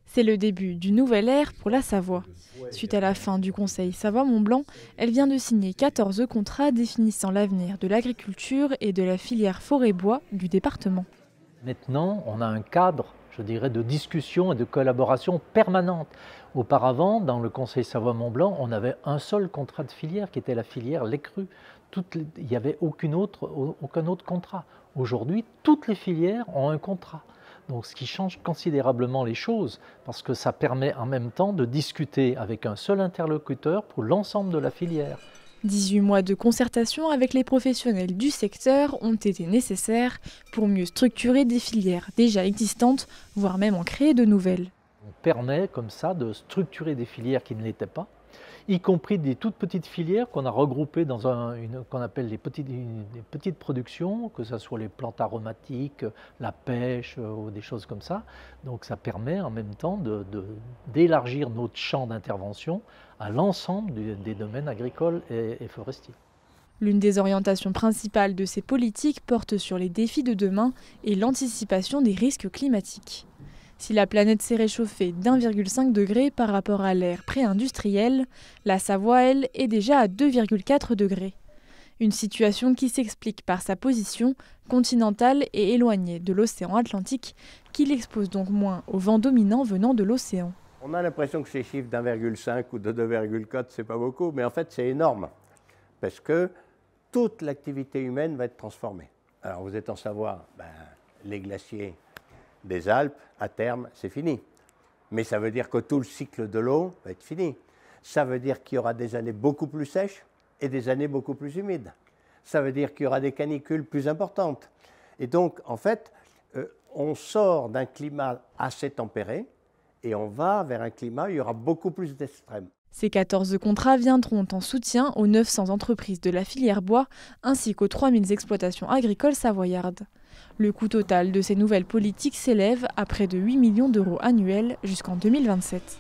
C'est le début d'une nouvelle ère pour la Savoie. Suite à la fin du Conseil Savoie-Mont-Blanc, elle vient de signer 14 contrats définissant l'avenir de l'agriculture et de la filière forêt-bois du département. Maintenant, on a un cadre, je dirais, de discussion et de collaboration permanente. Auparavant, dans le Conseil Savoie-Mont-Blanc, on avait un seul contrat de filière qui était la filière lait cru. Il n'y avait aucun autre contrat. Aujourd'hui, toutes les filières ont un contrat. Donc, ce qui change considérablement les choses, parce que ça permet en même temps de discuter avec un seul interlocuteur pour l'ensemble de la filière. 18 mois de concertation avec les professionnels du secteur ont été nécessaires pour mieux structurer des filières déjà existantes, voire même en créer de nouvelles. On permet comme ça de structurer des filières qui ne l'étaient pas, y compris des toutes petites filières qu'on a regroupées dans qu'on appelle les petites productions, que ce soit les plantes aromatiques, la pêche ou des choses comme ça. Donc ça permet en même temps d'élargir notre champ d'intervention à l'ensemble des domaines agricoles et forestiers. L'une des orientations principales de ces politiques porte sur les défis de demain et l'anticipation des risques climatiques. Si la planète s'est réchauffée d'1,5 degré par rapport à l'ère pré-industrielle, la Savoie, elle, est déjà à 2,4 degrés. Une situation qui s'explique par sa position continentale et éloignée de l'océan Atlantique, qui l'expose donc moins aux vents dominants venant de l'océan. On a l'impression que ces chiffres d'1,5 ou de 2,4, c'est pas beaucoup, mais en fait c'est énorme, parce que toute l'activité humaine va être transformée. Alors vous êtes en Savoie, les glaciers des Alpes, à terme, c'est fini. Mais ça veut dire que tout le cycle de l'eau va être fini. Ça veut dire qu'il y aura des années beaucoup plus sèches et des années beaucoup plus humides. Ça veut dire qu'il y aura des canicules plus importantes. Et donc, en fait, on sort d'un climat assez tempéré et on va vers un climat où il y aura beaucoup plus d'extrêmes. Ces 14 contrats viendront en soutien aux 900 entreprises de la filière bois ainsi qu'aux 3000 exploitations agricoles savoyardes. Le coût total de ces nouvelles politiques s'élève à près de 8 millions d'euros annuels jusqu'en 2027.